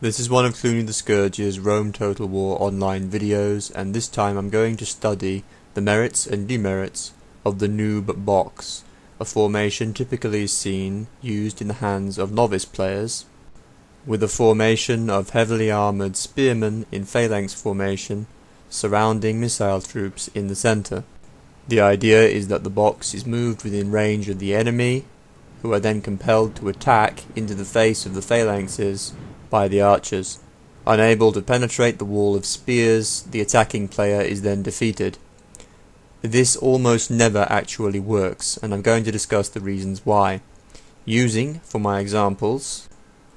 This is one of Cluny the Scourge's Rome Total War online videos, and this time I'm going to study the merits and demerits of the noob box, a formation typically used in the hands of novice players, with a formation of heavily armoured spearmen in phalanx formation surrounding missile troops in the centre. The idea is that the box is moved within range of the enemy, who are then compelled to attack into the face of the phalanxes by the archers. Unable to penetrate the wall of spears, the attacking player is then defeated. This almost never actually works, and I'm going to discuss the reasons why, using, for my examples,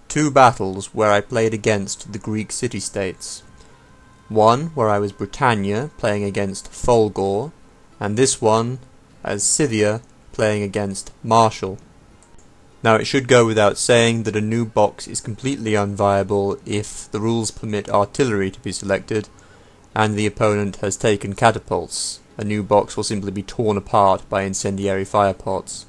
two battles where I played against the Greek city-states. One where I was Britannia playing against Folgore, and this one as Scythia playing against Marshall. Now it should go without saying that a noob box is completely unviable if the rules permit artillery to be selected and the opponent has taken catapults. A noob box will simply be torn apart by incendiary firepots.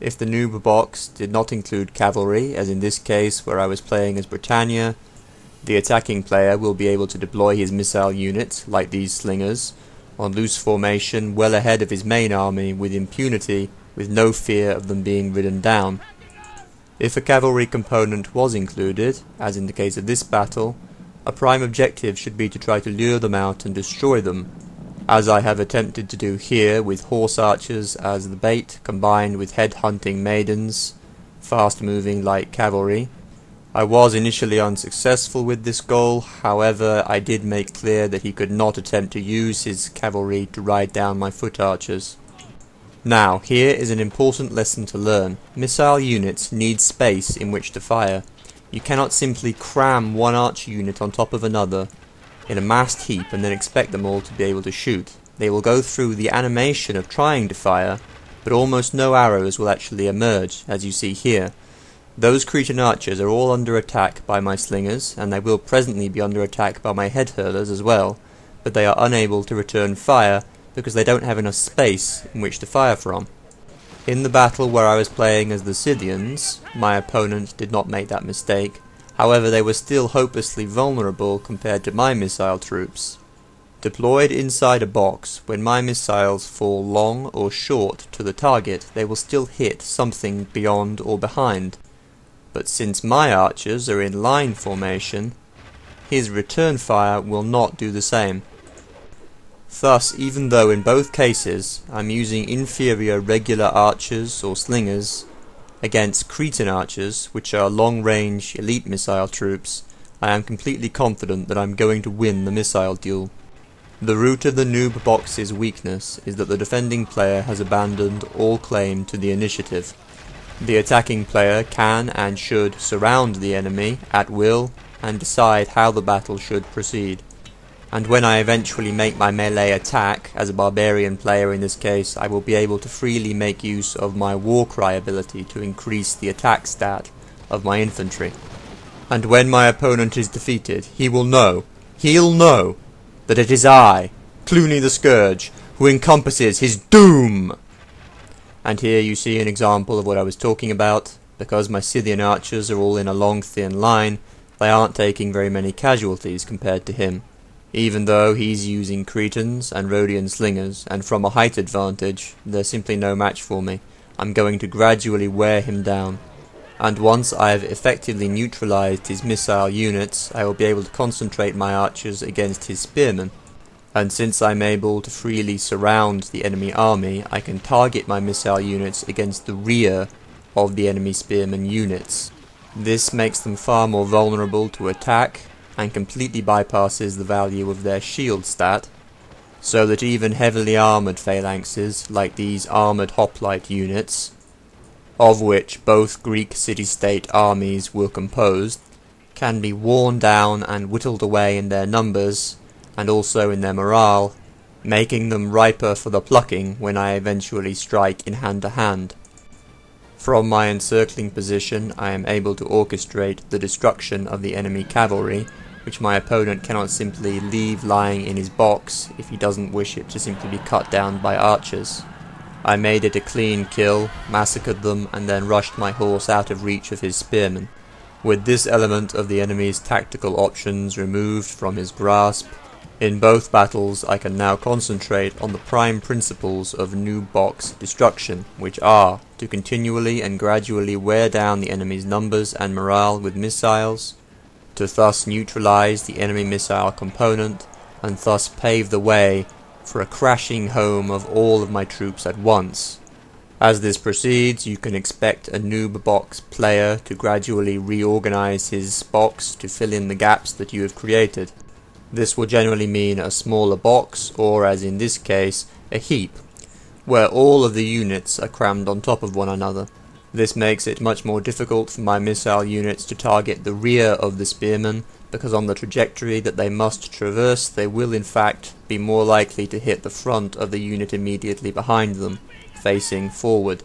If the noob box did not include cavalry, as in this case where I was playing as Britannia, the attacking player will be able to deploy his missile unit, like these slingers, on loose formation well ahead of his main army with impunity, with no fear of them being ridden down. If a cavalry component was included, as in the case of this battle, a prime objective should be to try to lure them out and destroy them, as I have attempted to do here with horse archers as the bait combined with head-hunting maidens, fast-moving like cavalry. I was initially unsuccessful with this goal, however I did make clear that he could not attempt to use his cavalry to ride down my foot archers. Now, here is an important lesson to learn. Missile units need space in which to fire. You cannot simply cram one archer unit on top of another in a massed heap and then expect them all to be able to shoot. They will go through the animation of trying to fire, but almost no arrows will actually emerge, as you see here. Those Cretan archers are all under attack by my slingers, and they will presently be under attack by my head hurlers as well, but they are unable to return fire because they don't have enough space in which to fire from. In the battle where I was playing as the Scythians, my opponent did not make that mistake, however they were still hopelessly vulnerable compared to my missile troops. Deployed inside a box, when my missiles fall long or short to the target, they will still hit something beyond or behind. But since my archers are in line formation, his return fire will not do the same. Thus, even though in both cases I'm using inferior regular archers or slingers against Cretan archers, which are long-range elite missile troops, I am completely confident that I'm going to win the missile duel. The root of the noob box's weakness is that the defending player has abandoned all claim to the initiative. The attacking player can and should surround the enemy at will and decide how the battle should proceed. And when I eventually make my melee attack, as a barbarian player in this case, I will be able to freely make use of my Warcry ability to increase the attack stat of my infantry. And when my opponent is defeated, he'll know that it is I, Cluny the Scourge, who encompasses his doom! And here you see an example of what I was talking about. Because my Scythian archers are all in a long thin line, they aren't taking very many casualties compared to him. Even though he's using Cretans and Rhodian slingers, and from a height advantage, they're simply no match for me. I'm going to gradually wear him down. And once I've effectively neutralized his missile units, I will be able to concentrate my archers against his spearmen. And since I'm able to freely surround the enemy army, I can target my missile units against the rear of the enemy spearmen units. This makes them far more vulnerable to attack, and completely bypasses the value of their shield stat, so that even heavily armoured phalanxes, like these armoured hoplite units, of which both Greek city-state armies were composed, can be worn down and whittled away in their numbers, and also in their morale, making them riper for the plucking when I eventually strike in hand-to-hand. From my encircling position, I am able to orchestrate the destruction of the enemy cavalry, which my opponent cannot simply leave lying in his box if he doesn't wish it to simply be cut down by archers. I made it a clean kill, massacred them, and then rushed my horse out of reach of his spearmen. With this element of the enemy's tactical options removed from his grasp, in both battles I can now concentrate on the prime principles of noob box destruction, which are to continually and gradually wear down the enemy's numbers and morale with missiles, to thus neutralize the enemy missile component, and thus pave the way for a crashing home of all of my troops at once. As this proceeds, you can expect a noob box player to gradually reorganize his box to fill in the gaps that you have created. This will generally mean a smaller box, or as in this case, a heap, where all of the units are crammed on top of one another. This makes it much more difficult for my missile units to target the rear of the spearmen, because on the trajectory that they must traverse, they will in fact be more likely to hit the front of the unit immediately behind them, facing forward.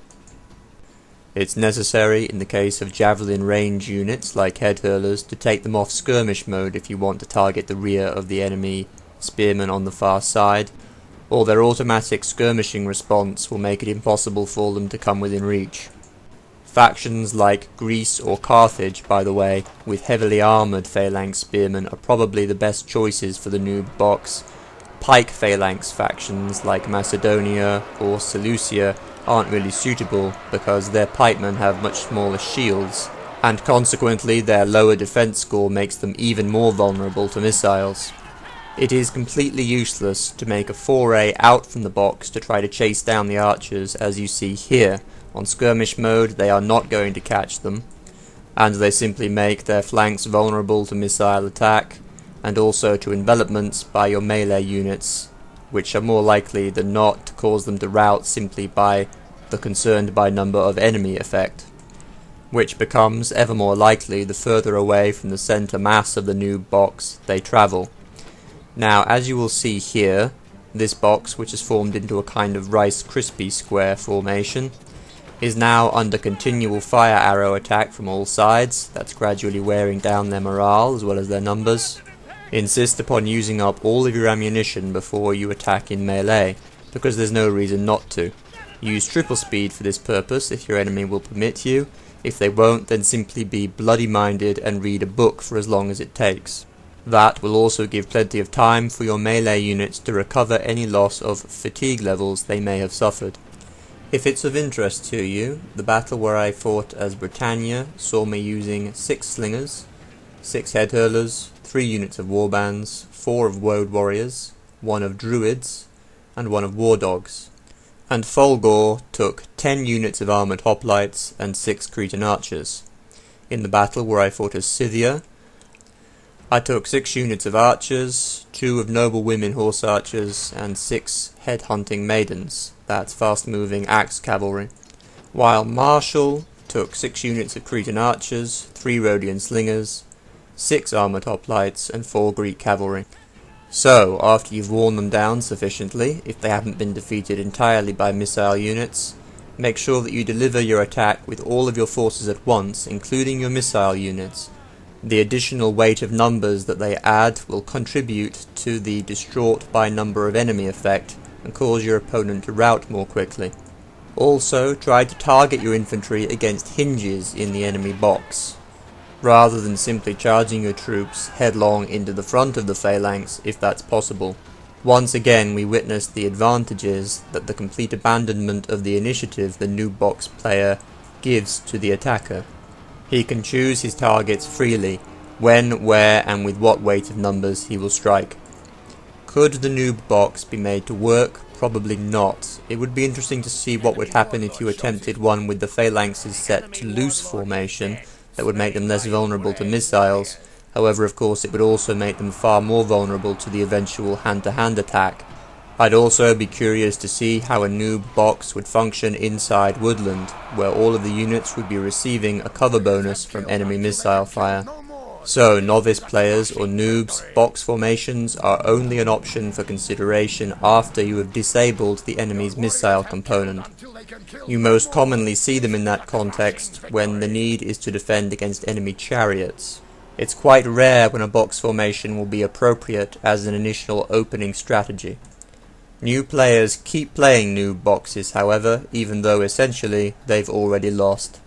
It's necessary in the case of javelin range units like head hurlers to take them off skirmish mode if you want to target the rear of the enemy spearmen on the far side, or their automatic skirmishing response will make it impossible for them to come within reach. Factions like Greece or Carthage, by the way, with heavily armoured phalanx spearmen are probably the best choices for the noob box. Pike phalanx factions like Macedonia or Seleucia aren't really suitable because their pikemen have much smaller shields, and consequently their lower defense score makes them even more vulnerable to missiles. It is completely useless to make a foray out from the box to try to chase down the archers, as you see here. On skirmish mode they are not going to catch them, and they simply make their flanks vulnerable to missile attack, and also to envelopments by your melee units, which are more likely than not to cause them to rout simply by the concerned by number of enemy effect, which becomes ever more likely the further away from the centre mass of the noob box they travel. Now, as you will see here, this box, which is formed into a kind of Rice Krispie square formation, is now under continual fire arrow attack from all sides. That's gradually wearing down their morale as well as their numbers. Insist upon using up all of your ammunition before you attack in melee, because there's no reason not to. Use triple speed for this purpose if your enemy will permit you. If they won't, then simply be bloody minded and read a book for as long as it takes. That will also give plenty of time for your melee units to recover any loss of fatigue levels they may have suffered. If it's of interest to you, the battle where I fought as Britannia saw me using 6 slingers, 6 head hurlers, 3 units of warbands, 4 of woad warriors, 1 of druids, and 1 of war dogs. And Folgore took 10 units of armoured hoplites and 6 Cretan archers. In the battle where I fought as Scythia, I took 6 units of archers, 2 of noble women horse archers, and 6 head-hunting maidens, that's fast-moving axe cavalry, while Marshall took 6 units of Cretan archers, 3 Rhodian slingers, 6 armoured hoplites, and 4 Greek cavalry. So, after you've worn them down sufficiently, if they haven't been defeated entirely by missile units, make sure that you deliver your attack with all of your forces at once, including your missile units. The additional weight of numbers that they add will contribute to the distraught by number of enemy effect and cause your opponent to rout more quickly. Also, try to target your infantry against hinges in the enemy box, rather than simply charging your troops headlong into the front of the phalanx if that's possible. Once again we witness the advantages that the complete abandonment of the initiative the noob box player gives to the attacker. He can choose his targets freely, when, where, and with what weight of numbers he will strike. Could the noob box be made to work? Probably not. It would be interesting to see what would happen if you attempted one with the phalanxes set to loose formation. That would make them less vulnerable to missiles. However, of course, it would also make them far more vulnerable to the eventual hand-to-hand attack. I'd also be curious to see how a noob box would function inside woodland, where all of the units would be receiving a cover bonus from enemy missile fire. So, novice players or noobs, box formations are only an option for consideration after you have disabled the enemy's missile component. You most commonly see them in that context when the need is to defend against enemy chariots. It's quite rare when a box formation will be appropriate as an initial opening strategy. New players keep playing noob boxes, however, even though essentially they've already lost.